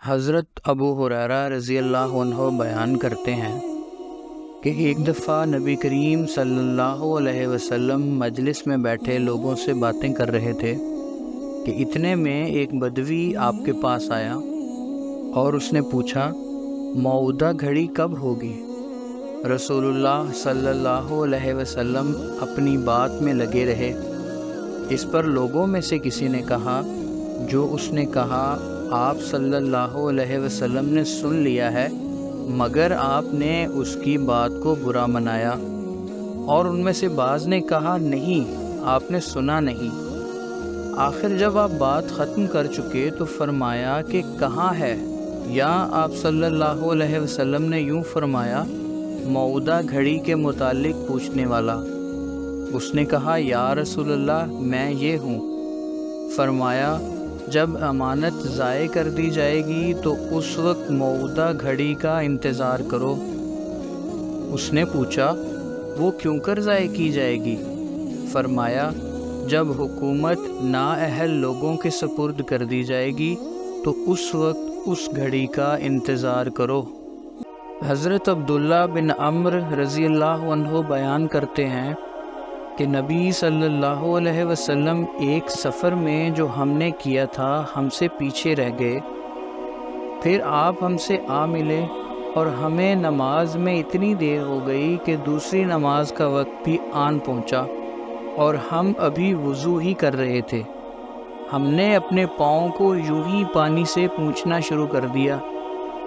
حضرت ابو ہریرہ رضی اللہ عنہ بیان کرتے ہیں کہ ایک دفعہ نبی کریم صلی اللہ علیہ وسلم مجلس میں بیٹھے لوگوں سے باتیں کر رہے تھے کہ اتنے میں ایک بدوی آپ کے پاس آیا اور اس نے پوچھا موعودہ گھڑی کب ہوگی؟ رسول اللہ صلی اللہ علیہ وسلم اپنی بات میں لگے رہے۔ اس پر لوگوں میں سے کسی نے کہا، جو اس نے کہا آپ صلی اللہ علیہ وسلم نے سن لیا ہے، مگر آپ نے اس کی بات کو برا منایا۔ اور ان میں سے بعض نے کہا، نہیں، آپ نے سنا نہیں۔ آخر جب آپ بات ختم کر چکے تو فرمایا کہ کہاں ہے؟ یا آپ صلی اللہ علیہ وسلم نے یوں فرمایا، موعودہ گھڑی کے متعلق پوچھنے والا۔ اس نے کہا، یا رسول اللہ، میں یہ ہوں۔ فرمایا، جب امانت ضائع کر دی جائے گی تو اس وقت موعودہ گھڑی کا انتظار کرو۔ اس نے پوچھا، وہ کیوں کر ضائع کی جائے گی؟ فرمایا، جب حکومت نااہل لوگوں کے سپرد کر دی جائے گی تو اس وقت اس گھڑی کا انتظار کرو۔ حضرت عبداللہ بن عمرو رضی اللہ عنہ بیان کرتے ہیں کہ نبی صلی اللہ علیہ وسلم ایک سفر میں جو ہم نے کیا تھا ہم سے پیچھے رہ گئے۔ پھر آپ ہم سے آ ملے اور ہمیں نماز میں اتنی دیر ہو گئی کہ دوسری نماز کا وقت بھی آن پہنچا اور ہم ابھی وضو ہی کر رہے تھے۔ ہم نے اپنے پاؤں کو یوں ہی پانی سے پوچھنا شروع کر دیا۔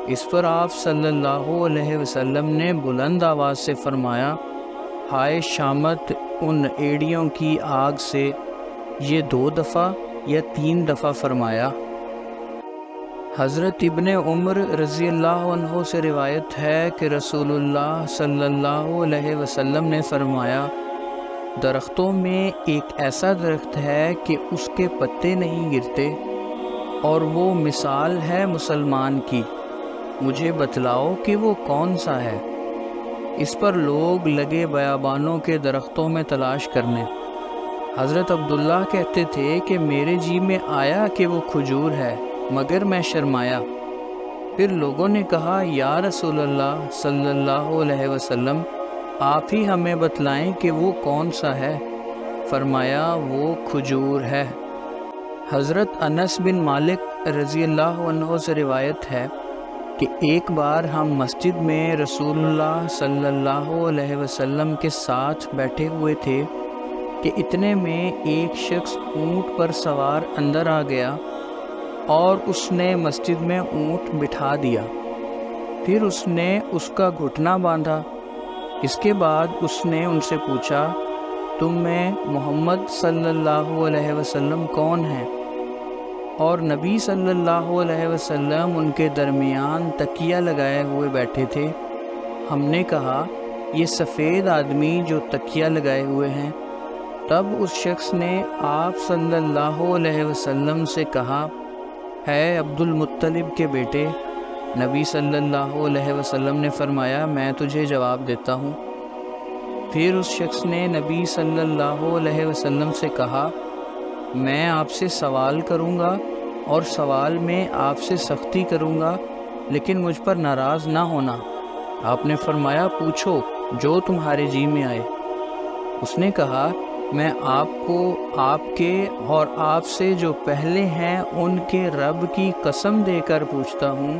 اس پر آپ صلی اللہ علیہ وسلم نے بلند آواز سے فرمایا، ہائے شامت ان ایڑیوں کی آگ سے! یہ 2 دفعہ یا 3 دفعہ فرمایا۔ حضرت ابن عمر رضی اللہ عنہ سے روایت ہے کہ رسول اللہ صلی اللہ علیہ وسلم نے فرمایا، درختوں میں ایک ایسا درخت ہے کہ اس کے پتے نہیں گرتے، اور وہ مثال ہے مسلمان کی، مجھے بتلاؤ کہ وہ کون سا ہے؟ اس پر لوگ لگے بیابانوں کے درختوں میں تلاش کرنے۔ حضرت عبداللہ کہتے تھے کہ میرے جی میں آیا کہ وہ کھجور ہے، مگر میں شرمایا۔ پھر لوگوں نے کہا، یا رسول اللہ صلی اللہ علیہ وسلم، آپ ہی ہمیں بتلائیں کہ وہ کون سا ہے؟ فرمایا، وہ کھجور ہے۔ حضرت انس بن مالک رضی اللہ عنہ سے روایت ہے کہ ایک بار ہم مسجد میں رسول اللہ صلی اللہ علیہ وسلم کے ساتھ بیٹھے ہوئے تھے کہ اتنے میں ایک شخص اونٹ پر سوار اندر آ گیا اور اس نے مسجد میں اونٹ بٹھا دیا۔ پھر اس نے اس کا گھٹنا باندھا۔ اس کے بعد اس نے ان سے پوچھا، تم میں محمد صلی اللہ علیہ وسلم کون ہیں؟ اور نبی صلی اللہ علیہ وسلم ان کے درمیان تکیہ لگائے ہوئے بیٹھے تھے۔ ہم نے کہا، یہ سفید آدمی جو تکیہ لگائے ہوئے ہیں۔ تب اس شخص نے آپ صلی اللہ علیہ وسلم سے کہا، اے عبد المطلب کے بیٹے! نبی صلی اللہ علیہ وسلم نے فرمایا، میں تجھے جواب دیتا ہوں۔ پھر اس شخص نے نبی صلی اللہ علیہ وسلم سے کہا، میں آپ سے سوال کروں گا اور سوال میں آپ سے سختی کروں گا، لیکن مجھ پر ناراض نہ ہونا۔ آپ نے فرمایا، پوچھو جو تمہارے جی میں آئے۔ اس نے کہا، میں آپ کو آپ کے اور آپ سے جو پہلے ہیں ان کے رب کی قسم دے کر پوچھتا ہوں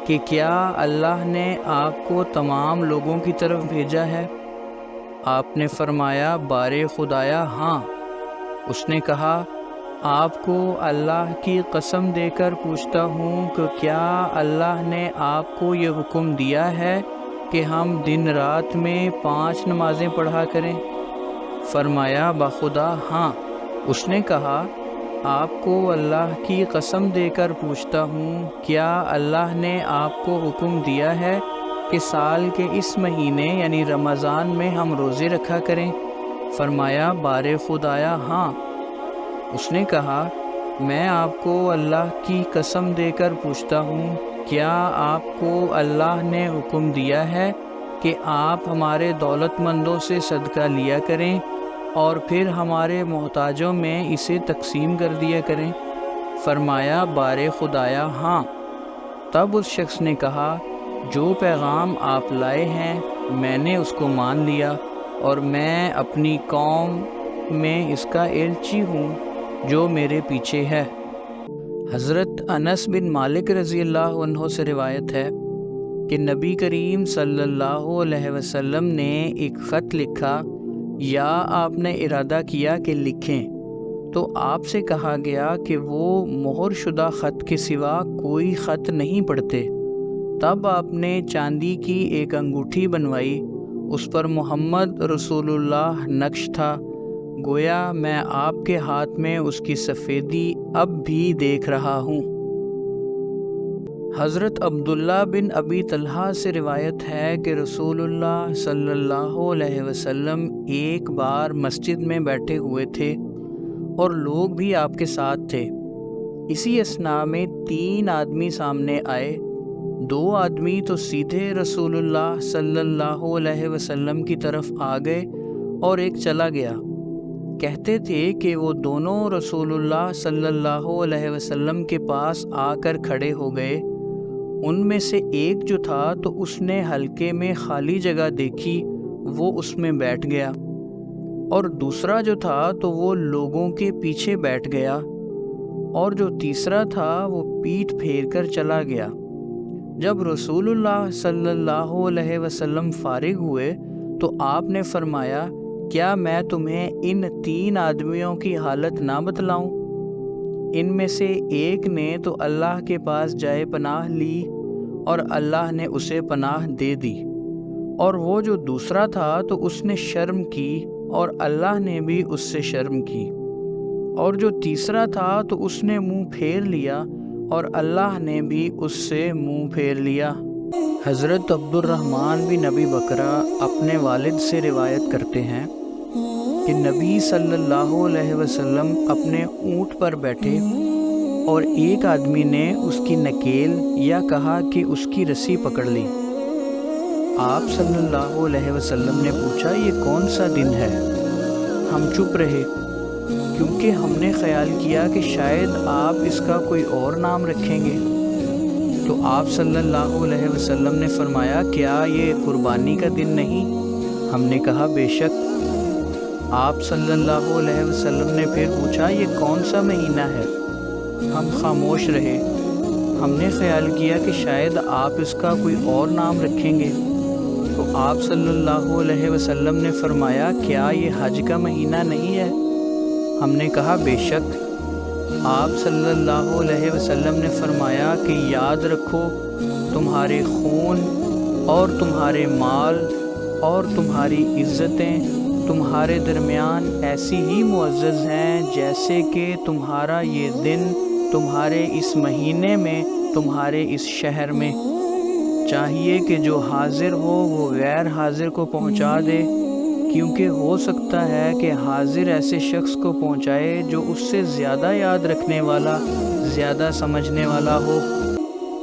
کہ کیا اللہ نے آپ کو تمام لوگوں کی طرف بھیجا ہے؟ آپ نے فرمایا، بارے خدایا، ہاں۔ اس نے کہا، آپ کو اللہ کی قسم دے کر پوچھتا ہوں کہ کیا اللہ نے آپ کو یہ حکم دیا ہے کہ ہم دن رات میں 5 نمازیں پڑھا کریں؟ فرمایا، بخدا ہاں۔ اس نے کہا، آپ کو اللہ کی قسم دے کر پوچھتا ہوں، کیا اللہ نے آپ کو حکم دیا ہے کہ سال کے اس مہینے یعنی رمضان میں ہم روزے رکھا کریں؟ فرمایا، بارے خدایا، ہاں۔ اس نے کہا، میں آپ کو اللہ کی قسم دے کر پوچھتا ہوں، کیا آپ کو اللہ نے حکم دیا ہے کہ آپ ہمارے دولت مندوں سے صدقہ لیا کریں اور پھر ہمارے محتاجوں میں اسے تقسیم کر دیا کریں؟ فرمایا، بارے خدایا، ہاں۔ تب اس شخص نے کہا جو پیغام آپ لائے ہیں میں نے اس کو مان لیا اور میں اپنی قوم میں اس کا ایلچی ہوں جو میرے پیچھے ہے۔ حضرت انس بن مالک رضی اللہ عنہ سے روایت ہے کہ نبی کریم صلی اللہ علیہ وسلم نے ایک خط لکھا یا آپ نے ارادہ کیا کہ لکھیں تو آپ سے کہا گیا کہ وہ مہر شدہ خط کے سوا کوئی خط نہیں پڑھتے۔ تب آپ نے چاندی کی ایک انگوٹھی بنوائی، اس پر محمد رسول اللہ نقش تھا، گویا میں آپ کے ہاتھ میں اس کی سفیدی اب بھی دیکھ رہا ہوں۔ حضرت عبداللہ بن ابی طلحہ سے روایت ہے کہ رسول اللہ صلی اللہ علیہ وسلم ایک بار مسجد میں بیٹھے ہوئے تھے اور لوگ بھی آپ کے ساتھ تھے۔ اسی اثناء میں 3 آدمی سامنے آئے، 2 آدمی تو سیدھے رسول اللہ صلی اللہ علیہ وسلم کی طرف آ گئے اور ایک چلا گیا۔ کہتے تھے کہ وہ دونوں رسول اللہ صلی اللہ علیہ وسلم کے پاس آ کر کھڑے ہو گئے۔ ان میں سے ایک جو تھا تو اس نے حلقے میں خالی جگہ دیکھی، وہ اس میں بیٹھ گیا، اور دوسرا جو تھا تو وہ لوگوں کے پیچھے بیٹھ گیا، اور جو تیسرا تھا وہ پیٹھ پھیر کر چلا گیا۔ جب رسول اللہ صلی اللہ علیہ وسلم فارغ ہوئے تو آپ نے فرمایا کیا میں تمہیں ان 3 آدمیوں کی حالت نہ بتلاؤں؟ ان میں سے ایک نے تو اللہ کے پاس جائے پناہ لی اور اللہ نے اسے پناہ دے دی، اور وہ جو دوسرا تھا تو اس نے شرم کی اور اللہ نے بھی اس سے شرم کی، اور جو تیسرا تھا تو اس نے منہ پھیر لیا اور اللہ نے بھی اس سے منہ پھیر لیا۔ حضرت عبد الرحمن بن ابی بکرہ اپنے والد سے روایت کرتے ہیں کہ نبی صلی اللہ علیہ وسلم اپنے اونٹ پر بیٹھے اور ایک آدمی نے اس کی نکیل یا کہا کہ اس کی رسی پکڑ لی۔ آپ صلی اللہ علیہ وسلم نے پوچھا یہ کون سا دن ہے؟ ہم چپ رہے کیونکہ ہم نے خیال کیا کہ شاید آپ اس کا کوئی اور نام رکھیں گے۔ تو آپ صلی اللہ علیہ وسلم نے فرمایا کیا یہ قربانی کا دن نہیں؟ ہم نے کہا بے شک۔ آپ صلی اللہ علیہ وسلم نے پھر پوچھا یہ کون سا مہینہ ہے؟ ہم خاموش رہے، ہم نے خیال کیا کہ شاید آپ اس کا کوئی اور نام رکھیں گے۔ تو آپ صلی اللہ علیہ وسلم نے فرمایا کیا یہ حج کا مہینہ نہیں ہے؟ ہم نے کہا بے شک۔ آپ صلی اللہ علیہ وسلم نے فرمایا کہ یاد رکھو تمہارے خون اور تمہارے مال اور تمہاری عزتیں تمہارے درمیان ایسی ہی معزز ہیں جیسے کہ تمہارا یہ دن تمہارے اس مہینے میں تمہارے اس شہر میں۔ چاہیے کہ جو حاضر ہو وہ غیر حاضر کو پہنچا دے، کیونکہ ہو سکتا ہے کہ حاضر ایسے شخص کو پہنچائے جو اس سے زیادہ یاد رکھنے والا، زیادہ سمجھنے والا ہو۔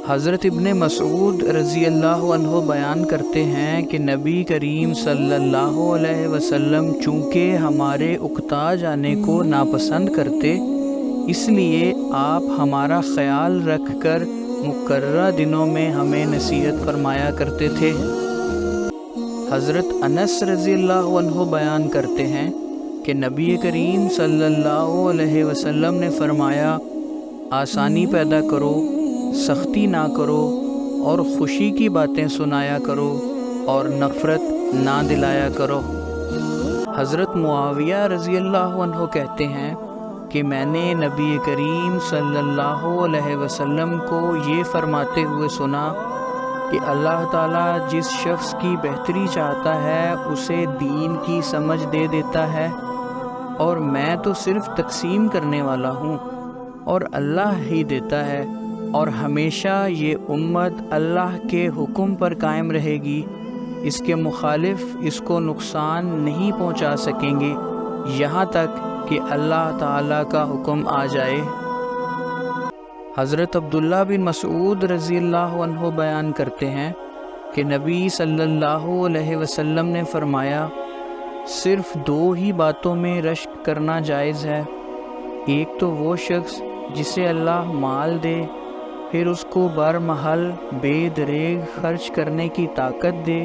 حضرت ابن مسعود رضی اللہ عنہ بیان کرتے ہیں کہ نبی کریم صلی اللہ علیہ وسلم چونکہ ہمارے اکتا جانے کو ناپسند کرتے، اس لیے آپ ہمارا خیال رکھ کر مقررہ دنوں میں ہمیں نصیحت فرمایا کرتے تھے۔ حضرت انس رضی اللہ عنہ بیان کرتے ہیں کہ نبی کریم صلی اللہ علیہ وسلم نے فرمایا آسانی پیدا کرو، سختی نہ کرو، اور خوشی کی باتیں سنایا کرو اور نفرت نہ دلایا کرو۔ حضرت معاویہ رضی اللہ عنہ کہتے ہیں کہ میں نے نبی کریم صلی اللہ علیہ وسلم کو یہ فرماتے ہوئے سنا کہ اللہ تعالیٰ جس شخص کی بہتری چاہتا ہے اسے دین کی سمجھ دے دیتا ہے، اور میں تو صرف تقسیم کرنے والا ہوں اور اللہ ہی دیتا ہے، اور ہمیشہ یہ امت اللہ کے حکم پر قائم رہے گی، اس کے مخالف اس کو نقصان نہیں پہنچا سکیں گے یہاں تک کہ اللہ تعالیٰ کا حکم آ جائے۔ حضرت عبداللہ بن مسعود رضی اللہ عنہ بیان کرتے ہیں کہ نبی صلی اللہ علیہ وسلم نے فرمایا صرف 2 ہی باتوں میں رشک کرنا جائز ہے، ایک تو وہ شخص جسے اللہ مال دے پھر اس کو برمحل بے دریغ خرچ کرنے کی طاقت دے،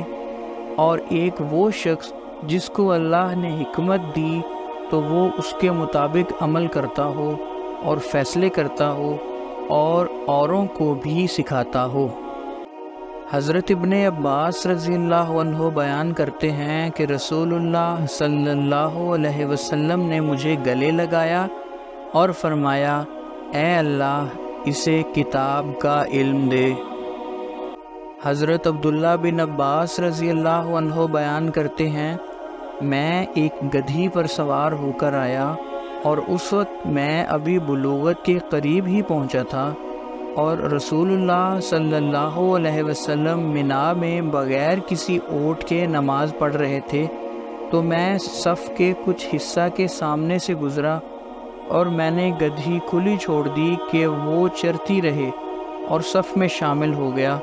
اور ایک وہ شخص جس کو اللہ نے حکمت دی تو وہ اس کے مطابق عمل کرتا ہو اور فیصلے کرتا ہو اور اوروں کو بھی سکھاتا ہو۔ حضرت ابن عباس رضی اللہ عنہ بیان کرتے ہیں کہ رسول اللہ صلی اللہ علیہ وسلم نے مجھے گلے لگایا اور فرمایا، اے اللہ اسے کتاب کا علم دے۔ حضرت عبداللہ بن عباس رضی اللہ عنہ بیان کرتے ہیں، میں ایک گدھی پر سوار ہو کر آیا اور اس وقت میں ابھی بلوغت کے قریب ہی پہنچا تھا، اور رسول اللہ صلی اللہ علیہ وسلم منا میں بغیر کسی اوٹ کے نماز پڑھ رہے تھے، تو میں صف کے کچھ حصہ کے سامنے سے گزرا اور میں نے گدھی کھلی چھوڑ دی کہ وہ چرتی رہے اور صف میں شامل ہو گیا،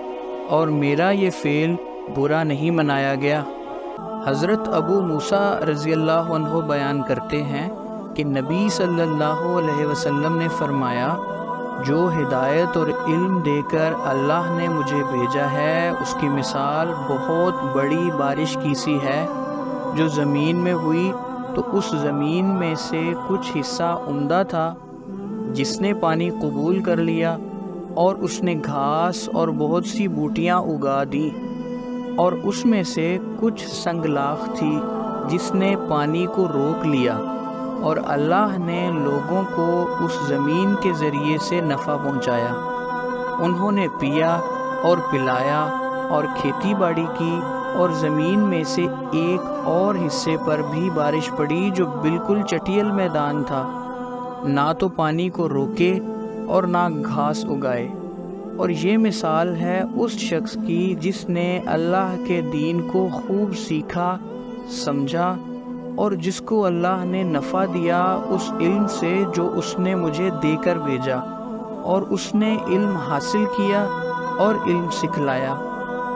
اور میرا یہ فعل برا نہیں منایا گیا۔ حضرت ابو موسیٰ رضی اللہ عنہ بیان کرتے ہیں کہ نبی صلی اللہ علیہ وسلم نے فرمایا، جو ہدایت اور علم دے کر اللہ نے مجھے بھیجا ہے اس کی مثال بہت بڑی بارش کی سی ہے، جو زمین میں ہوئی تو اس زمین میں سے کچھ حصہ عمدہ تھا جس نے پانی قبول کر لیا، اور اس نے گھاس اور بہت سی بوٹیاں اگا دیں، اور اس میں سے کچھ سنگلاخ تھی جس نے پانی کو روک لیا، اور اللہ نے لوگوں کو اس زمین کے ذریعے سے نفع پہنچایا۔ انہوں نے پیا اور پلایا اور کھیتی باڑی کی، اور زمین میں سے ایک اور حصے پر بھی بارش پڑی جو بالکل چٹیل میدان تھا، نہ تو پانی کو روکے اور نہ گھاس اگائے۔ اور یہ مثال ہے اس شخص کی جس نے اللہ کے دین کو خوب سیکھا، سمجھا، اور جس کو اللہ نے نفع دیا اس علم سے جو اس نے مجھے دے کر بھیجا، اور اس نے علم حاصل کیا اور علم سکھلایا۔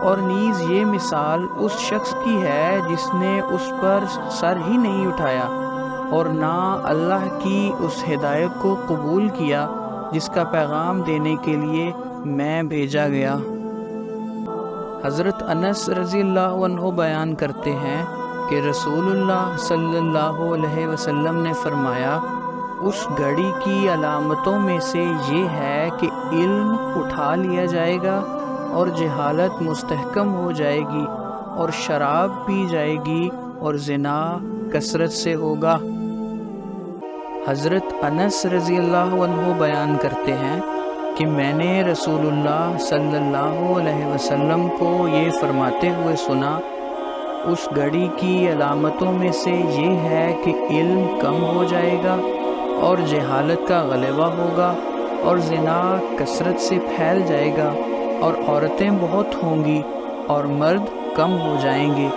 اور نیز یہ مثال اس شخص کی ہے جس نے اس پر سر ہی نہیں اٹھایا اور نہ اللہ کی اس ہدایت کو قبول کیا جس کا پیغام دینے کے لیے میں بھیجا گیا۔ حضرت انس رضی اللہ عنہ بیان کرتے ہیں کہ رسول اللہ صلی اللہ علیہ وسلم نے فرمایا، اس گھڑی کی علامتوں میں سے یہ ہے کہ علم اٹھا لیا جائے گا اور جہالت مستحکم ہو جائے گی، اور شراب پی جائے گی، اور زنا کثرت سے ہوگا۔ حضرت انس رضی اللہ عنہ بیان کرتے ہیں کہ میں نے رسول اللہ صلی اللہ علیہ وسلم کو یہ فرماتے ہوئے سنا، اس گھڑی کی علامتوں میں سے یہ ہے کہ علم کم ہو جائے گا اور جہالت کا غلبہ ہوگا، اور زنا کثرت سے پھیل جائے گا، اور عورتیں بہت ہوں گی اور مرد کم ہو جائیں گے،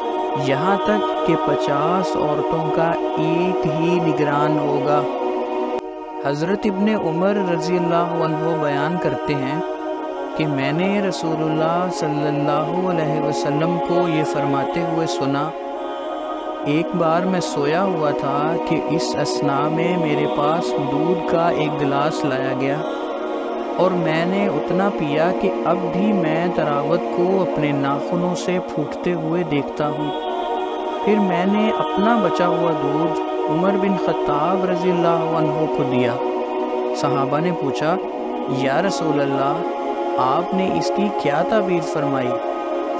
یہاں تک کہ 50 عورتوں کا ایک ہی نگران ہوگا۔ حضرت ابن عمر رضی اللہ عنہ بیان کرتے ہیں کہ میں نے رسول اللہ صلی اللہ علیہ وسلم کو یہ فرماتے ہوئے سنا، ایک بار میں سویا ہوا تھا کہ اس اثناء میں میرے پاس دودھ کا ایک گلاس لایا گیا، اور میں نے اتنا پیا کہ اب بھی میں تراوت کو اپنے ناخنوں سے پھوٹتے ہوئے دیکھتا ہوں۔ پھر میں نے اپنا بچا ہوا دودھ عمر بن خطاب رضی اللہ عنہ کو دیا۔ صحابہ نے پوچھا، یا رسول اللہ، آپ نے اس کی کیا تعبیر فرمائی؟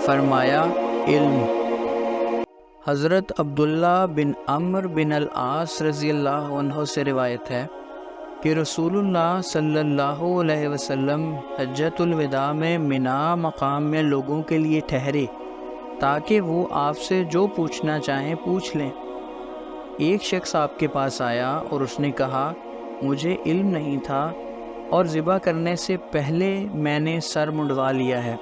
فرمایا، علم۔ حضرت عبداللہ بن عمرو بن العاص رضی اللہ عنہ سے روایت ہے کہ رسول اللہ صلی اللہ علیہ وسلم حجۃ الوداع میں منا مقام میں لوگوں کے لیے ٹھہرے تاکہ وہ آپ سے جو پوچھنا چاہیں پوچھ لیں۔ ایک شخص آپ کے پاس آیا اور اس نے کہا، مجھے علم نہیں تھا اور ذبح کرنے سے پہلے میں نے سر منڈوا لیا ہے،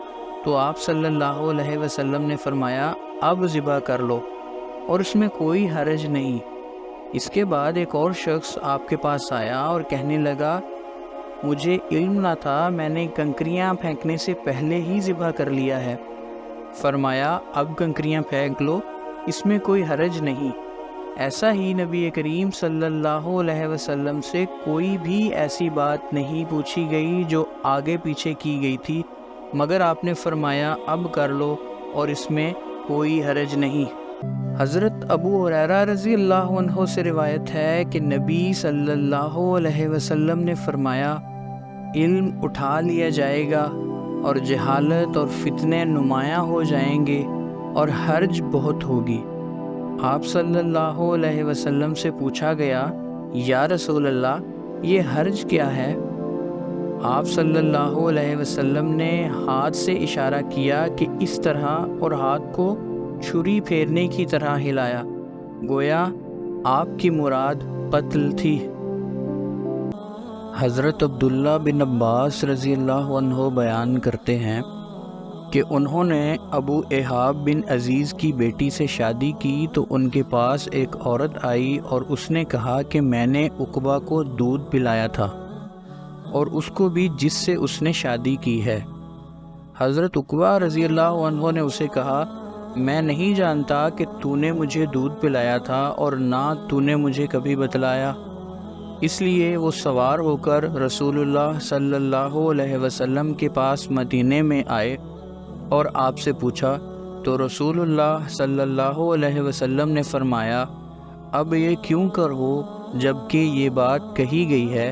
تو آپ صلی اللہ علیہ وسلم نے فرمایا، اب ذبح کر لو اور اس میں کوئی حرج نہیں۔ اس کے بعد ایک اور شخص آپ کے پاس آیا اور کہنے لگا، مجھے علم نہ تھا، میں نے کنکریاں پھینکنے سے پہلے ہی ذبح کر لیا ہے۔ فرمایا، اب کنکریاں پھینک لو، اس میں کوئی حرج نہیں۔ ایسا ہی نبی کریم صلی اللہ علیہ وسلم سے کوئی بھی ایسی بات نہیں پوچھی گئی جو آگے پیچھے کی گئی تھی، مگر آپ نے فرمایا اب کر لو اور اس میں کوئی حرج نہیں۔ حضرت ابو ہریرہ رضی اللہ عنہ سے روایت ہے کہ نبی صلی اللہ علیہ وسلم نے فرمایا علم اٹھا لیا جائے گا اور جہالت اور فتنے نمایاں ہو جائیں گے اور حرج بہت ہوگی۔ آپ صلی اللہ علیہ وسلم سے پوچھا گیا یا رسول اللہ یہ حرج کیا ہے؟ آپ صلی اللہ علیہ وسلم نے ہاتھ سے اشارہ کیا کہ اس طرح اور ہاتھ کو چھری پھیرنے کی طرح ہلایا، گویا آپ کی مراد قتل تھی۔ حضرت عبداللہ بن عباس رضی اللہ عنہ بیان کرتے ہیں کہ انہوں نے ابو ایحاب بن عزیز کی بیٹی سے شادی کی تو ان کے پاس ایک عورت آئی اور اس نے کہا کہ میں نے عقبہ کو دودھ پلایا تھا اور اس کو بھی جس سے اس نے شادی کی ہے۔ حضرت عقبہ رضی اللہ عنہ نے اسے کہا میں نہیں جانتا کہ تو نے مجھے دودھ پلایا تھا اور نہ تو نے مجھے کبھی بتلایا۔ اس لیے وہ سوار ہو کر رسول اللہ صلی اللہ علیہ وسلم کے پاس مدینے میں آئے اور آپ سے پوچھا تو رسول اللہ صلی اللہ علیہ وسلم نے فرمایا اب یہ کیوں کرو جبکہ یہ بات کہی گئی ہے۔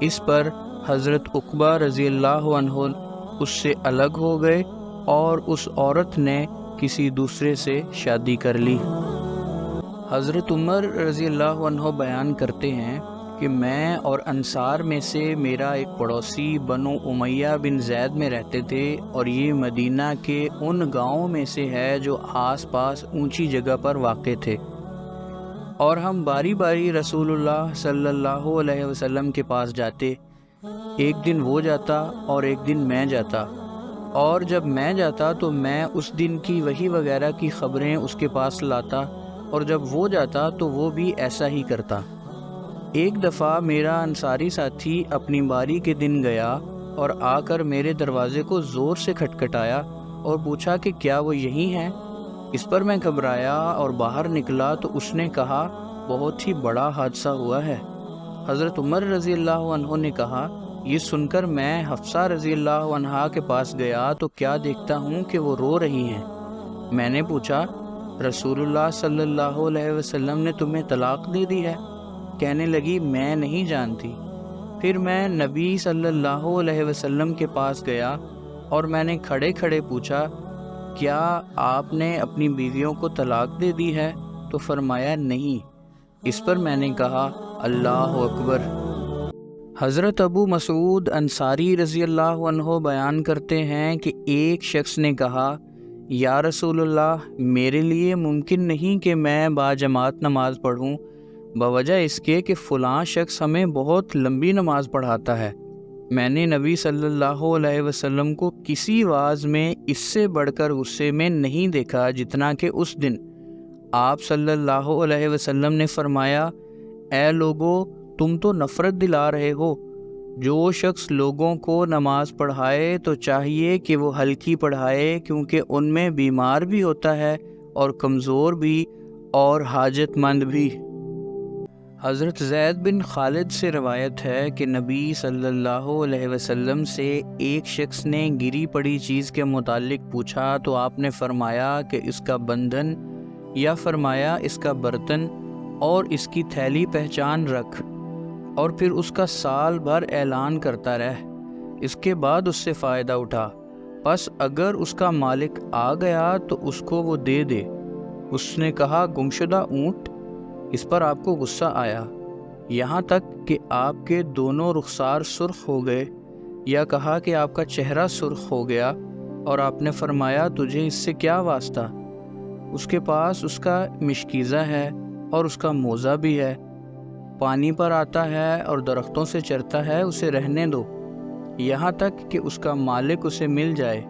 اس پر حضرت عقبہ رضی اللہ عنہ اس سے الگ ہو گئے اور اس عورت نے کسی دوسرے سے شادی کر لی۔ حضرت عمر رضی اللہ عنہ بیان کرتے ہیں کہ میں اور انصار میں سے میرا ایک پڑوسی بنو امیہ بن زید میں رہتے تھے اور یہ مدینہ کے ان گاؤں میں سے ہے جو آس پاس اونچی جگہ پر واقع تھے، اور ہم باری باری رسول اللہ صلی اللہ علیہ وسلم کے پاس جاتے، ایک دن وہ جاتا اور ایک دن میں جاتا، اور جب میں جاتا تو میں اس دن کی وحی وغیرہ کی خبریں اس کے پاس لاتا، اور جب وہ جاتا تو وہ بھی ایسا ہی کرتا۔ ایک دفعہ میرا انصاری ساتھی اپنی باری کے دن گیا اور آ کر میرے دروازے کو زور سے کھٹکھٹایا اور پوچھا کہ کیا وہ یہی ہیں؟ اس پر میں گھبرایا اور باہر نکلا تو اس نے کہا بہت ہی بڑا حادثہ ہوا ہے۔ حضرت عمر رضی اللہ عنہ نے کہا یہ سن کر میں حفصہ رضی اللہ عنہا کے پاس گیا تو کیا دیکھتا ہوں کہ وہ رو رہی ہیں۔ میں نے پوچھا رسول اللہ صلی اللہ علیہ وسلم نے تمہیں طلاق دے دی ہے؟ کہنے لگی میں نہیں جانتی۔ پھر میں نبی صلی اللہ علیہ وسلم کے پاس گیا اور میں نے کھڑے کھڑے پوچھا کیا آپ نے اپنی بیویوں کو طلاق دے دی ہے؟ تو فرمایا نہیں۔ اس پر میں نے کہا اللہ اکبر۔ حضرت ابو مسعود انصاری رضی اللہ عنہ بیان کرتے ہیں کہ ایک شخص نے کہا یا رسول اللہ میرے لیے ممکن نہیں کہ میں باجماعت نماز پڑھوں بوجہ اس کے کہ فلاں شخص ہمیں بہت لمبی نماز پڑھاتا ہے۔ میں نے نبی صلی اللہ علیہ وسلم کو کسی واعظ میں اس سے بڑھ کر غصے میں نہیں دیکھا جتنا کہ اس دن۔ آپ صلی اللہ علیہ وسلم نے فرمایا اے لوگو تم تو نفرت دلا رہے ہو، جو شخص لوگوں کو نماز پڑھائے تو چاہیے کہ وہ ہلکی پڑھائے، کیونکہ ان میں بیمار بھی ہوتا ہے اور کمزور بھی اور حاجت مند بھی۔ حضرت زید بن خالد سے روایت ہے کہ نبی صلی اللہ علیہ وسلم سے ایک شخص نے گری پڑی چیز کے متعلق پوچھا تو آپ نے فرمایا کہ اس کا بندھن، یا فرمایا اس کا برتن اور اس کی تھیلی پہچان رکھ، اور پھر اس کا سال بھر اعلان کرتا رہ، اس کے بعد اس سے فائدہ اٹھا، پس اگر اس کا مالک آ گیا تو اس کو وہ دے دے۔ اس نے کہا گمشدہ اونٹ؟ اس پر آپ کو غصہ آیا، یہاں تک کہ آپ کے دونوں رخسار سرخ ہو گئے، یا کہا کہ آپ کا چہرہ سرخ ہو گیا، اور آپ نے فرمایا تجھے اس سے کیا واسطہ؟ اس کے پاس اس کا مشکیزہ ہے اور اس کا موزہ بھی ہے، پانی پر آتا ہے اور درختوں سے چرتا ہے، اسے رہنے دو یہاں تک کہ اس کا مالک اسے مل جائے۔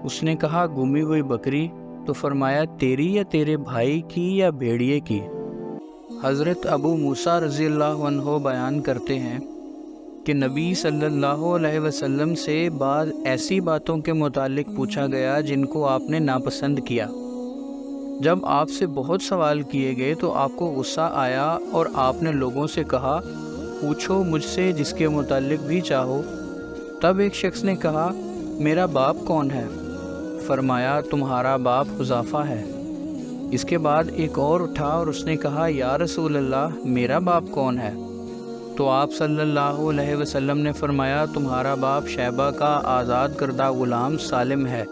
اس نے کہا گمی ہوئی بکری؟ تو فرمایا تیری یا تیرے بھائی کی یا بھیڑیے کی؟ حضرت ابو موسیٰ رضی اللہ عنہ بیان کرتے ہیں کہ نبی صلی اللہ علیہ وسلم سے بعض ایسی باتوں کے متعلق پوچھا گیا جن کو آپ نے ناپسند کیا۔ جب آپ سے بہت سوال کیے گئے تو آپ کو غصہ آیا اور آپ نے لوگوں سے کہا پوچھو مجھ سے جس کے متعلق بھی چاہو۔ تب ایک شخص نے کہا میرا باپ کون ہے؟ فرمایا تمہارا باپ حذیفہ ہے۔ اس کے بعد ایک اور اٹھا اور اس نے کہا یا رسول اللہ میرا باپ کون ہے؟ تو آپ صلی اللہ علیہ وسلم نے فرمایا تمہارا باپ شیبہ کا آزاد کردہ غلام سالم ہے۔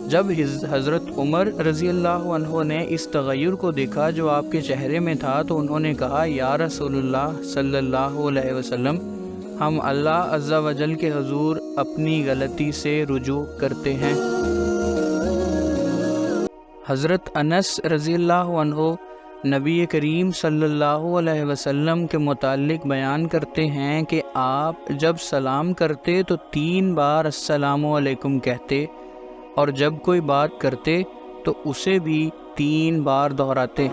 جب حضرت عمر رضی اللہ عنہ نے اس تغیر کو دیکھا جو آپ کے چہرے میں تھا تو انہوں نے کہا یا رسول اللہ صلی اللہ علیہ وسلم ہم اللہ عز و جل کے حضور اپنی غلطی سے رجوع کرتے ہیں۔ حضرت انس رضی اللہ عنہ نبی کریم صلی اللہ علیہ وسلم کے متعلق بیان کرتے ہیں کہ آپ جب سلام کرتے تو 3 بار السلام علیکم کہتے اور جب کوئی بات کرتے تو اسے بھی 3 بار دہراتے۔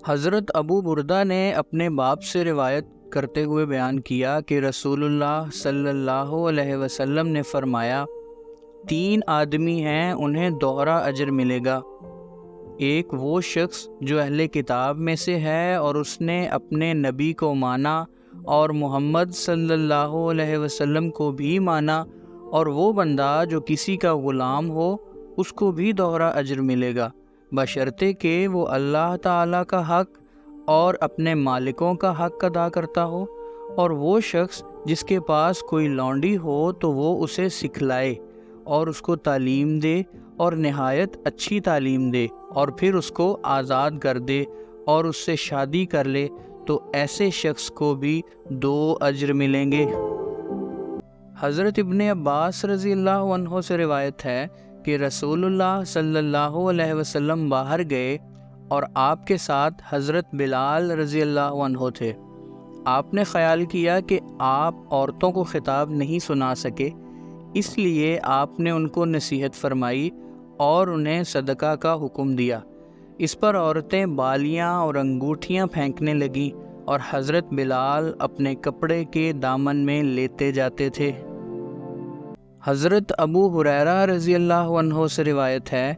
حضرت ابو بردہ نے اپنے باپ سے روایت کرتے ہوئے بیان کیا کہ رسول اللہ صلی اللہ علیہ وسلم نے فرمایا 3 آدمی ہیں انہیں دوہرا اجر ملے گا۔ ایک وہ شخص جو اہل کتاب میں سے ہے اور اس نے اپنے نبی کو مانا اور محمد صلی اللہ علیہ وسلم کو بھی مانا، اور وہ بندہ جو کسی کا غلام ہو اس کو بھی دوہرا اجر ملے گا بشرطے کہ وہ اللہ تعالیٰ کا حق اور اپنے مالکوں کا حق ادا کرتا ہو، اور وہ شخص جس کے پاس کوئی لونڈی ہو تو وہ اسے سکھلائے اور اس کو تعلیم دے اور نہایت اچھی تعلیم دے اور پھر اس کو آزاد کر دے اور اس سے شادی کر لے تو ایسے شخص کو بھی 2 اجر ملیں گے۔ حضرت ابن عباس رضی اللہ عنہ سے روایت ہے کہ رسول اللہ صلی اللہ علیہ وسلم باہر گئے اور آپ کے ساتھ حضرت بلال رضی اللہ عنہ تھے۔ آپ نے خیال کیا کہ آپ عورتوں کو خطاب نہیں سنا سکے، اس لیے آپ نے ان کو نصیحت فرمائی اور انہیں صدقہ کا حکم دیا۔ اس پر عورتیں بالیاں اور انگوٹھیاں پھینکنے لگیں اور حضرت بلال اپنے کپڑے کے دامن میں لیتے جاتے تھے۔ حضرت ابو ہریرہ رضی اللہ عنہ سے روایت ہے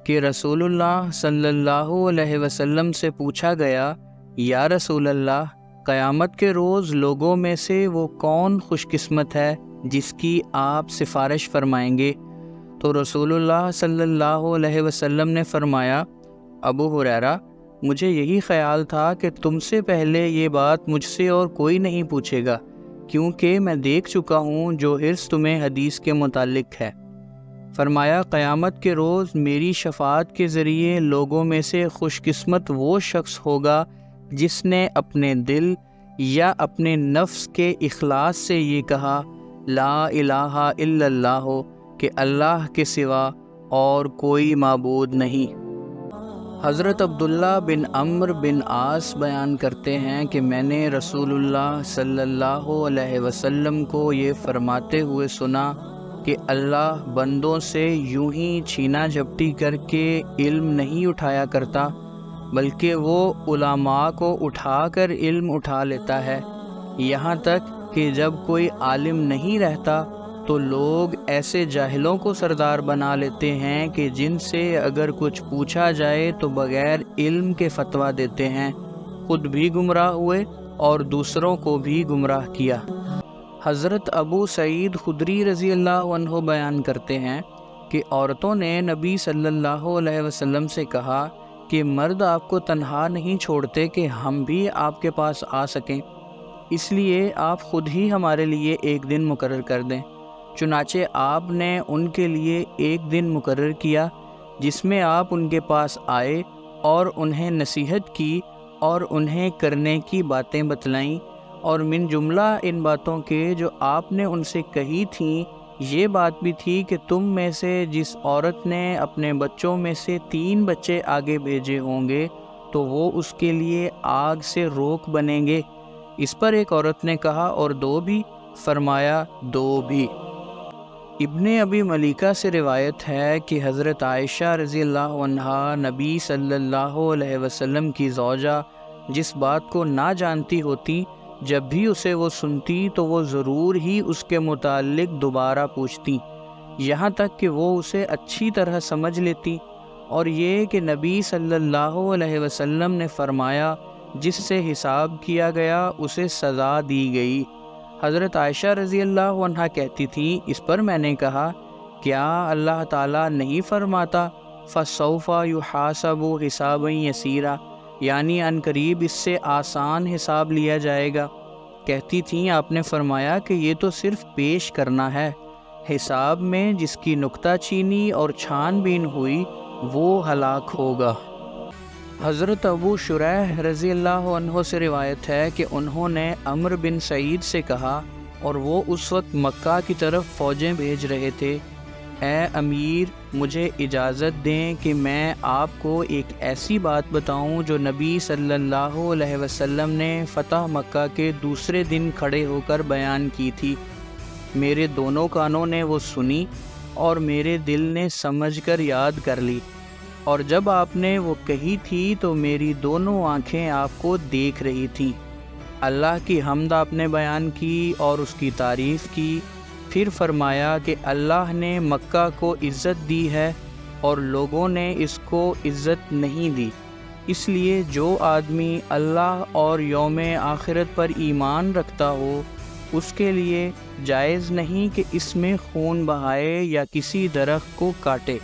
کہ رسول اللہ صلی اللہ علیہ وسلم سے پوچھا گیا یا رسول اللہ قیامت کے روز لوگوں میں سے وہ کون خوش قسمت ہے جس کی آپ سفارش فرمائیں گے؟ تو رسول اللہ صلی اللہ علیہ وسلم نے فرمایا ابو ہریرہ مجھے یہی خیال تھا کہ تم سے پہلے یہ بات مجھ سے اور کوئی نہیں پوچھے گا، کیونکہ میں دیکھ چکا ہوں جو حرص تمہیں حدیث کے متعلق ہے۔ فرمایا قیامت کے روز میری شفاعت کے ذریعے لوگوں میں سے خوش قسمت وہ شخص ہوگا جس نے اپنے دل یا اپنے نفس کے اخلاص سے یہ کہا لا الہ الا اللہ کہ اللہ کے سوا اور کوئی معبود نہیں۔ حضرت عبداللہ بن عمرو بن عاص بیان کرتے ہیں کہ میں نے رسول اللہ صلی اللہ علیہ وسلم کو یہ فرماتے ہوئے سنا کہ اللہ بندوں سے یوں ہی چھینا جھپٹی کر کے علم نہیں اٹھایا کرتا، بلکہ وہ علماء کو اٹھا کر علم اٹھا لیتا ہے، یہاں تک کہ جب کوئی عالم نہیں رہتا تو لوگ ایسے جاہلوں کو سردار بنا لیتے ہیں کہ جن سے اگر کچھ پوچھا جائے تو بغیر علم کے فتویٰ دیتے ہیں، خود بھی گمراہ ہوئے اور دوسروں کو بھی گمراہ کیا۔ حضرت ابو سعید خدری رضی اللہ عنہ بیان کرتے ہیں کہ عورتوں نے نبی صلی اللہ علیہ وسلم سے کہا کہ مرد آپ کو تنہا نہیں چھوڑتے کہ ہم بھی آپ کے پاس آ سکیں، اس لیے آپ خود ہی ہمارے لیے ایک دن مقرر کر دیں۔ چنانچہ آپ نے ان کے لیے ایک دن مقرر کیا جس میں آپ ان کے پاس آئے اور انہیں نصیحت کی اور انہیں کرنے کی باتیں بتلائیں، اور من جملہ ان باتوں کے جو آپ نے ان سے کہی تھیں یہ بات بھی تھی کہ تم میں سے جس عورت نے اپنے بچوں میں سے 3 بچے آگے بھیجے ہوں گے تو وہ اس کے لیے آگ سے روک بنیں گے۔ اس پر ایک عورت نے کہا اور 2 بھی؟ فرمایا 2 بھی۔ ابن ابی ملیکہ سے روایت ہے کہ حضرت عائشہ رضی اللہ عنہا نبی صلی اللہ علیہ وسلم کی زوجہ جس بات کو نہ جانتی ہوتی جب بھی اسے وہ سنتی تو وہ ضرور ہی اس کے متعلق دوبارہ پوچھتی، یہاں تک کہ وہ اسے اچھی طرح سمجھ لیتی، اور یہ کہ نبی صلی اللہ علیہ وسلم نے فرمایا جس سے حساب کیا گیا اسے سزا دی گئی۔ حضرت عائشہ رضی اللہ عنہ کہتی تھیں، اس پر میں نے کہا کیا اللہ تعالیٰ نہیں فرماتا فَسَوْفَ يُحَاسَبُ حِسَابًا يَسِيرًا، یعنی ان قریب اس سے آسان حساب لیا جائے گا؟ کہتی تھیں آپ نے فرمایا کہ یہ تو صرف پیش کرنا ہے، حساب میں جس کی نکتہ چینی اور چھان بین ہوئی وہ ہلاک ہوگا۔ حضرت ابو شریح رضی اللہ عنہ سے روایت ہے کہ انہوں نے عمرو بن سعید سے کہا، اور وہ اس وقت مکہ کی طرف فوجیں بھیج رہے تھے، اے امیر مجھے اجازت دیں کہ میں آپ کو ایک ایسی بات بتاؤں جو نبی صلی اللہ علیہ وسلم نے فتح مکہ کے دوسرے دن کھڑے ہو کر بیان کی تھی۔ میرے دونوں کانوں نے وہ سنی اور میرے دل نے سمجھ کر یاد کر لی، اور جب آپ نے وہ کہی تھی تو میری دونوں آنکھیں آپ کو دیکھ رہی تھیں۔ اللہ کی حمد آپ نے بیان کی اور اس کی تعریف کی، پھر فرمایا کہ اللہ نے مکہ کو عزت دی ہے اور لوگوں نے اس کو عزت نہیں دی، اس لیے جو آدمی اللہ اور یوم آخرت پر ایمان رکھتا ہو اس کے لیے جائز نہیں کہ اس میں خون بہائے یا کسی درخت کو کاٹے۔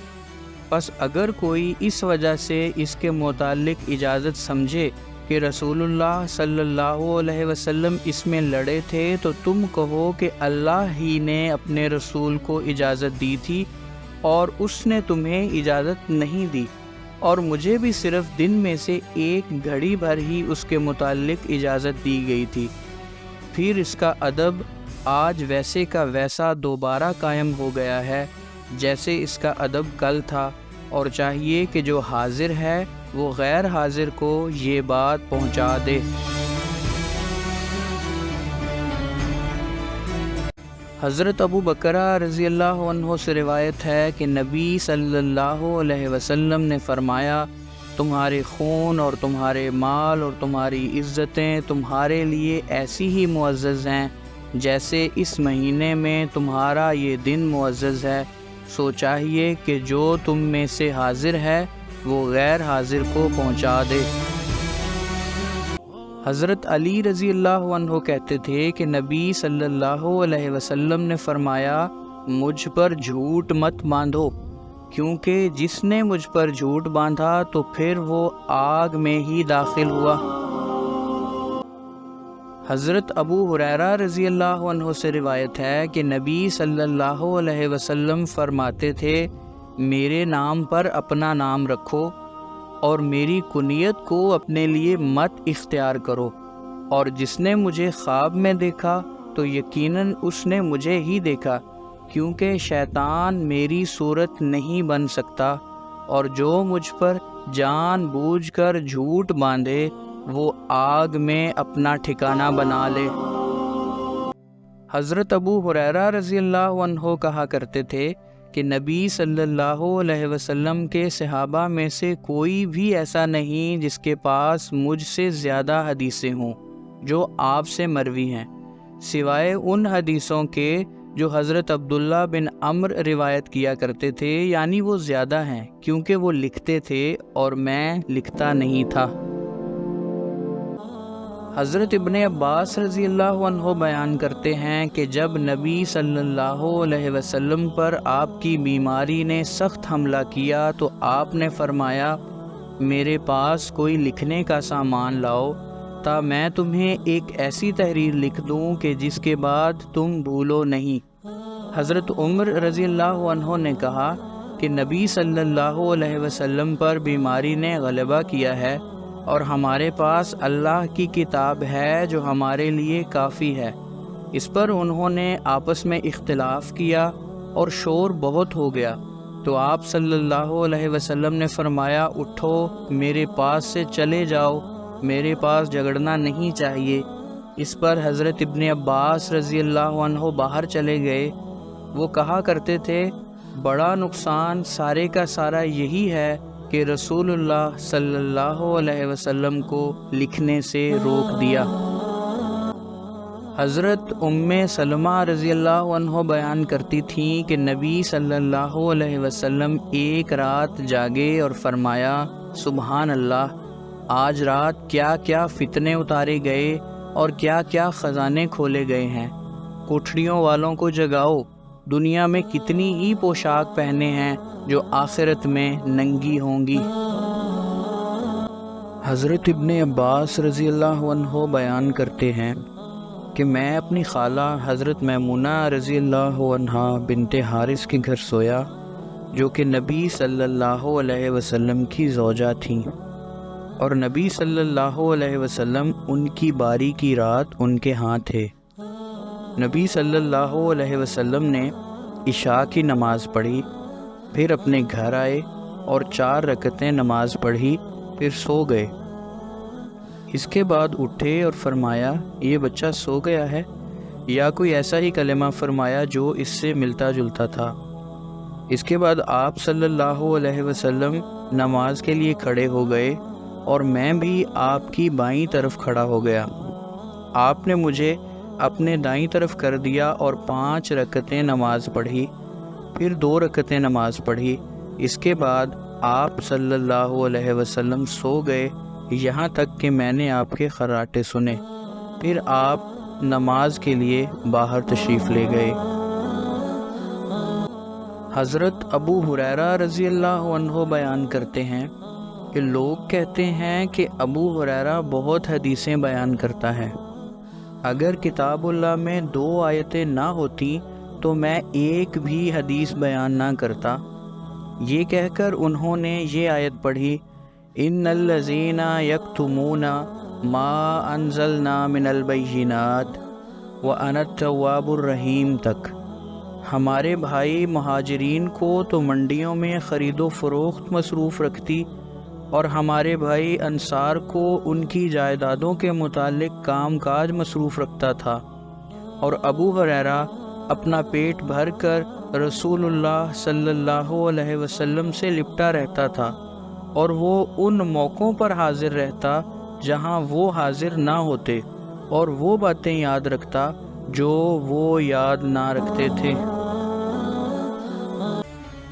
پس اگر کوئی اس وجہ سے اس کے متعلق اجازت سمجھے کہ رسول اللہ صلی اللہ علیہ وسلم اس میں لڑے تھے تو تم کہو کہ اللہ ہی نے اپنے رسول کو اجازت دی تھی اور اس نے تمہیں اجازت نہیں دی، اور مجھے بھی صرف دن میں سے ایک گھڑی بھر ہی اس کے متعلق اجازت دی گئی تھی۔ پھر اس کا ادب آج ویسے کا ویسا دوبارہ قائم ہو گیا ہے جیسے اس کا ادب کل تھا، اور چاہیے کہ جو حاضر ہے وہ غیر حاضر کو یہ بات پہنچا دے۔ حضرت ابو بکرہ رضی اللہ عنہ سے روایت ہے کہ نبی صلی اللہ علیہ وسلم نے فرمایا، تمہارے خون اور تمہارے مال اور تمہاری عزتیں تمہارے لیے ایسی ہی معزز ہیں جیسے اس مہینے میں تمہارا یہ دن معزز ہے، سو چاہیے کہ جو تم میں سے حاضر ہے وہ غیر حاضر کو پہنچا دے۔ حضرت علی رضی اللہ عنہ کہتے تھے کہ نبی صلی اللہ علیہ وسلم نے فرمایا، مجھ پر جھوٹ مت باندھو، کیونکہ جس نے مجھ پر جھوٹ باندھا تو پھر وہ آگ میں ہی داخل ہوا۔ حضرت ابو ہریرہ رضی اللہ عنہ سے روایت ہے کہ نبی صلی اللہ علیہ وسلم فرماتے تھے، میرے نام پر اپنا نام رکھو اور میری کنیت کو اپنے لیے مت اختیار کرو، اور جس نے مجھے خواب میں دیکھا تو یقیناً اس نے مجھے ہی دیکھا، کیونکہ شیطان میری صورت نہیں بن سکتا، اور جو مجھ پر جان بوجھ کر جھوٹ باندھے وہ آگ میں اپنا ٹھکانہ بنا لے۔ حضرت ابو ہریرہ رضی اللہ عنہ کہا کرتے تھے کہ نبی صلی اللہ علیہ وسلم کے صحابہ میں سے کوئی بھی ایسا نہیں جس کے پاس مجھ سے زیادہ حدیثیں ہوں جو آپ سے مروی ہیں، سوائے ان حدیثوں کے جو حضرت عبداللہ بن عمرو روایت کیا کرتے تھے، یعنی وہ زیادہ ہیں کیونکہ وہ لکھتے تھے اور میں لکھتا نہیں تھا۔ حضرت ابن عباس رضی اللہ عنہ بیان کرتے ہیں کہ جب نبی صلی اللہ علیہ وسلم پر آپ کی بیماری نے سخت حملہ کیا تو آپ نے فرمایا، میرے پاس کوئی لکھنے کا سامان لاؤ تا میں تمہیں ایک ایسی تحریر لکھ دوں کہ جس کے بعد تم بھولو نہیں۔ حضرت عمر رضی اللہ عنہ نے کہا کہ نبی صلی اللہ علیہ وسلم پر بیماری نے غلبہ کیا ہے اور ہمارے پاس اللہ کی کتاب ہے جو ہمارے لیے کافی ہے۔ اس پر انہوں نے آپس میں اختلاف کیا اور شور بہت ہو گیا، تو آپ صلی اللہ علیہ وسلم نے فرمایا، اٹھو میرے پاس سے چلے جاؤ، میرے پاس جھگڑنا نہیں چاہیے۔ اس پر حضرت ابن عباس رضی اللہ عنہ باہر چلے گئے۔ وہ کہا کرتے تھے، بڑا نقصان سارے کا سارا یہی ہے کہ رسول اللہ صلی اللہ علیہ وسلم کو لکھنے سے روک دیا۔ حضرت سلمہ رضی اللہ عنہ بیان کرتی تھیں کہ نبی صلی اللہ علیہ وسلم ایک رات جاگے اور فرمایا، سبحان اللہ، آج رات کیا کیا فتنے اتارے گئے اور کیا کیا خزانے کھولے گئے ہیں۔ کوٹھڑیوں والوں کو جگاؤ، دنیا میں کتنی ہی پوشاک پہنے ہیں جو آخرت میں ننگی ہوں گی۔ حضرت ابن عباس رضی اللہ عنہ بیان کرتے ہیں کہ میں اپنی خالہ حضرت میمونہ رضی اللہ عنہا بنت حارث کے گھر سویا، جو کہ نبی صلی اللہ علیہ وسلم کی زوجہ تھیں، اور نبی صلی اللہ علیہ وسلم ان کی باری کی رات ان کے ہاں تھے۔ نبی صلی اللہ علیہ وسلم نے عشاء کی نماز پڑھی، پھر اپنے گھر آئے اور 4 رکعتیں نماز پڑھی، پھر سو گئے۔ اس کے بعد اٹھے اور فرمایا، یہ بچہ سو گیا ہے، یا کوئی ایسا ہی کلمہ فرمایا جو اس سے ملتا جلتا تھا۔ اس کے بعد آپ صلی اللہ علیہ وسلم نماز کے لیے کھڑے ہو گئے اور میں بھی آپ کی بائیں طرف کھڑا ہو گیا۔ آپ نے مجھے اپنے دائیں طرف کر دیا اور 5 رکعتیں نماز پڑھی، پھر 2 رکعتیں نماز پڑھی۔ اس کے بعد آپ صلی اللہ علیہ وسلم سو گئے، یہاں تک کہ میں نے آپ کے خراٹے سنے، پھر آپ نماز کے لیے باہر تشریف لے گئے۔ حضرت ابو ہریرہ رضی اللہ عنہ بیان کرتے ہیں کہ لوگ کہتے ہیں کہ ابو ہریرہ بہت حدیثیں بیان کرتا ہے، اگر کتاب اللہ میں 2 آیتیں نہ ہوتی تو میں ایک بھی حدیث بیان نہ کرتا۔ یہ کہہ کر انہوں نے یہ آیت پڑھی، ان الذین یکتمون ما انزلنا من البینات وانا التواب الرحیم تک۔ ہمارے بھائی مہاجرین کو تو منڈیوں میں خرید و فروخت مصروف رکھتی، اور ہمارے بھائی انصار کو ان کی جائیدادوں کے متعلق کام کاج مصروف رکھتا تھا، اور ابو ہریرہ اپنا پیٹ بھر کر رسول اللہ صلی اللہ علیہ وسلم سے لپٹا رہتا تھا، اور وہ ان موقعوں پر حاضر رہتا جہاں وہ حاضر نہ ہوتے، اور وہ باتیں یاد رکھتا جو وہ یاد نہ رکھتے تھے۔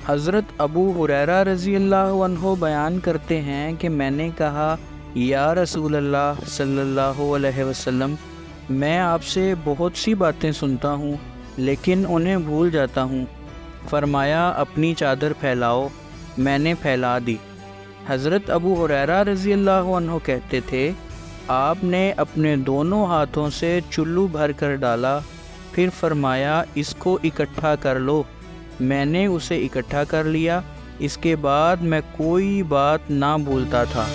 حضرت ابو ہریرہ رضی اللہ عنہ بیان کرتے ہیں کہ میں نے کہا، یا رسول اللہ صلی اللہ علیہ وسلم، میں آپ سے بہت سی باتیں سنتا ہوں لیکن انہیں بھول جاتا ہوں۔ فرمایا، اپنی چادر پھیلاؤ۔ میں نے پھیلا دی۔ حضرت ابو ہریرہ رضی اللہ عنہ کہتے تھے، آپ نے اپنے دونوں ہاتھوں سے چلو بھر کر ڈالا، پھر فرمایا، اس کو اکٹھا کر لو۔ میں نے اسے اکٹھا کر لیا، اس کے بعد میں کوئی بات نہ بھولتا تھا۔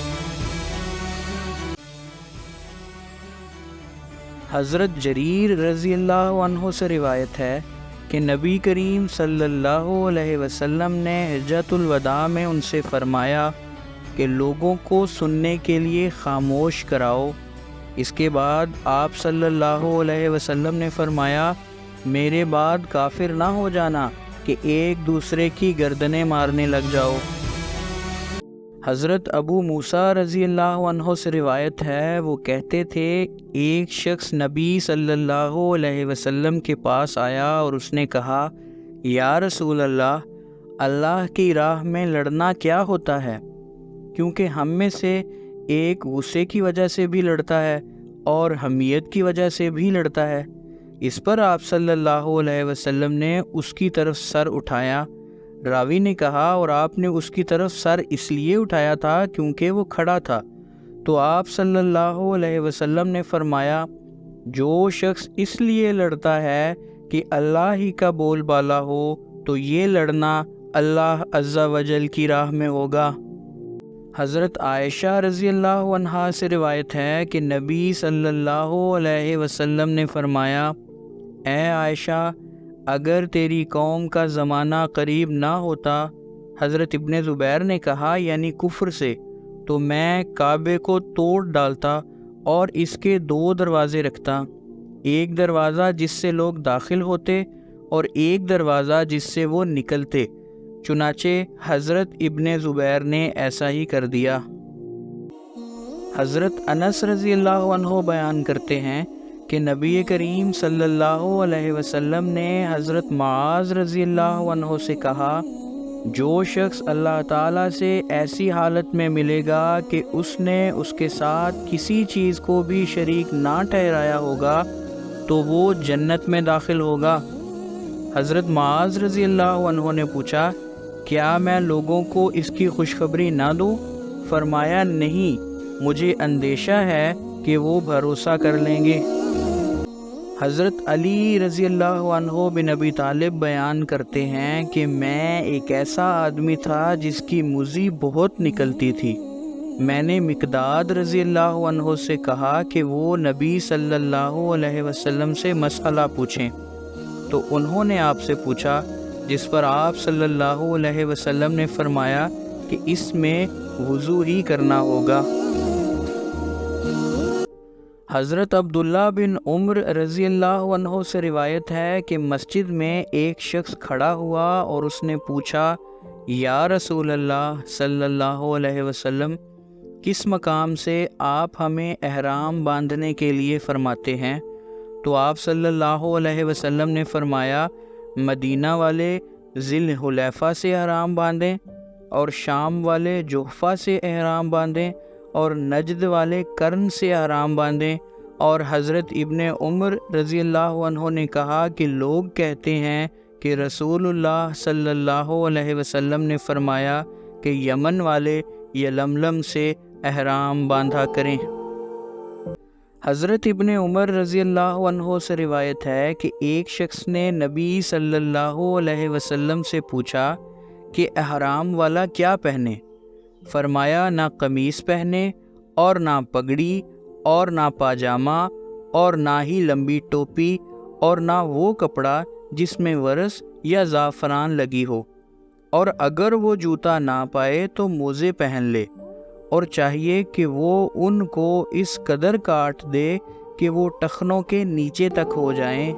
حضرت جریر رضی اللہ عنہ سے روایت ہے کہ نبی کریم صلی اللہ علیہ وسلم نے حجۃ الوداع میں ان سے فرمایا کہ لوگوں کو سننے کے لیے خاموش کراؤ۔ اس کے بعد آپ صلی اللہ علیہ وسلم نے فرمایا، میرے بعد کافر نہ ہو جانا کہ ایک دوسرے کی گردنیں مارنے لگ جاؤ۔ حضرت ابو موسیٰ رضی اللہ عنہ سے روایت ہے، وہ کہتے تھے، ایک شخص نبی صلی اللہ علیہ وسلم کے پاس آیا اور اس نے کہا، یا رسول اللہ، اللہ کی راہ میں لڑنا کیا ہوتا ہے؟ کیونکہ ہم میں سے ایک غصے کی وجہ سے بھی لڑتا ہے اور حمیت کی وجہ سے بھی لڑتا ہے۔ اس پر آپ صلی اللہ علیہ وسلم نے اس کی طرف سر اٹھایا۔ راوی نے کہا، اور آپ نے اس کی طرف سر اس لیے اٹھایا تھا کیونکہ وہ کھڑا تھا۔ تو آپ صلی اللہ علیہ وسلم نے فرمایا، جو شخص اس لیے لڑتا ہے کہ اللہ ہی کا بول بالا ہو تو یہ لڑنا اللہ عز و جل کی راہ میں ہوگا۔ حضرت عائشہ رضی اللہ عنہا سے روایت ہے کہ نبی صلی اللہ علیہ وسلم نے فرمایا، اے عائشہ، اگر تیری قوم کا زمانہ قریب نہ ہوتا، حضرت ابن زبیر نے کہا یعنی کفر سے، تو میں کعبے کو توڑ ڈالتا اور اس کے 2 دروازے رکھتا، ایک دروازہ جس سے لوگ داخل ہوتے اور ایک دروازہ جس سے وہ نکلتے۔ چنانچہ حضرت ابن زبیر نے ایسا ہی کر دیا۔ حضرت انس رضی اللہ عنہ بیان کرتے ہیں کہ نبی کریم صلی اللہ علیہ وسلم نے حضرت معاذ رضی اللہ عنہ سے کہا، جو شخص اللہ تعالیٰ سے ایسی حالت میں ملے گا کہ اس نے اس کے ساتھ کسی چیز کو بھی شریک نہ ٹھہرایا ہوگا تو وہ جنت میں داخل ہوگا۔ حضرت معاذ رضی اللہ عنہ نے پوچھا، کیا میں لوگوں کو اس کی خوشخبری نہ دوں؟ فرمایا، نہیں، مجھے اندیشہ ہے کہ وہ بھروسہ کر لیں گے۔ حضرت علی رضی اللہ عنہ بن ابی طالب بیان کرتے ہیں کہ میں ایک ایسا آدمی تھا جس کی مزی بہت نکلتی تھی۔ میں نے مقداد رضی اللہ عنہ سے کہا کہ وہ نبی صلی اللہ علیہ وسلم سے مسئلہ پوچھیں، تو انہوں نے آپ سے پوچھا، جس پر آپ صلی اللہ علیہ وسلم نے فرمایا کہ اس میں وضو ہی کرنا ہوگا۔ حضرت عبداللہ بن عمر رضی اللہ عنہ سے روایت ہے کہ مسجد میں ایک شخص کھڑا ہوا اور اس نے پوچھا، یا رسول اللہ صلی اللہ علیہ وسلم، کس مقام سے آپ ہمیں احرام باندھنے کے لیے فرماتے ہیں؟ تو آپ صلی اللہ علیہ وسلم نے فرمایا، مدینہ والے ذی الحلیفہ سے احرام باندھیں، اور شام والے جحفہ سے احرام باندھیں، اور نجد والے کرن سے احرام باندھیں۔ اور حضرت ابن عمر رضی اللہ عنہ نے کہا کہ لوگ کہتے ہیں کہ رسول اللہ صلی اللہ علیہ وسلم نے فرمایا کہ یمن والے یلملم سے احرام باندھا کریں۔ حضرت ابن عمر رضی اللہ عنہ سے روایت ہے کہ ایک شخص نے نبی صلی اللہ علیہ وسلم سے پوچھا کہ احرام والا کیا پہنے؟ فرمایا، نہ قمیص پہنے، اور نہ پگڑی، اور نہ پاجامہ، اور نہ ہی لمبی ٹوپی، اور نہ وہ کپڑا جس میں ورس یا زعفران لگی ہو، اور اگر وہ جوتا نہ پائے تو موزے پہن لے، اور چاہیے کہ وہ ان کو اس قدر کاٹ دے کہ وہ ٹخنوں کے نیچے تک ہو جائیں۔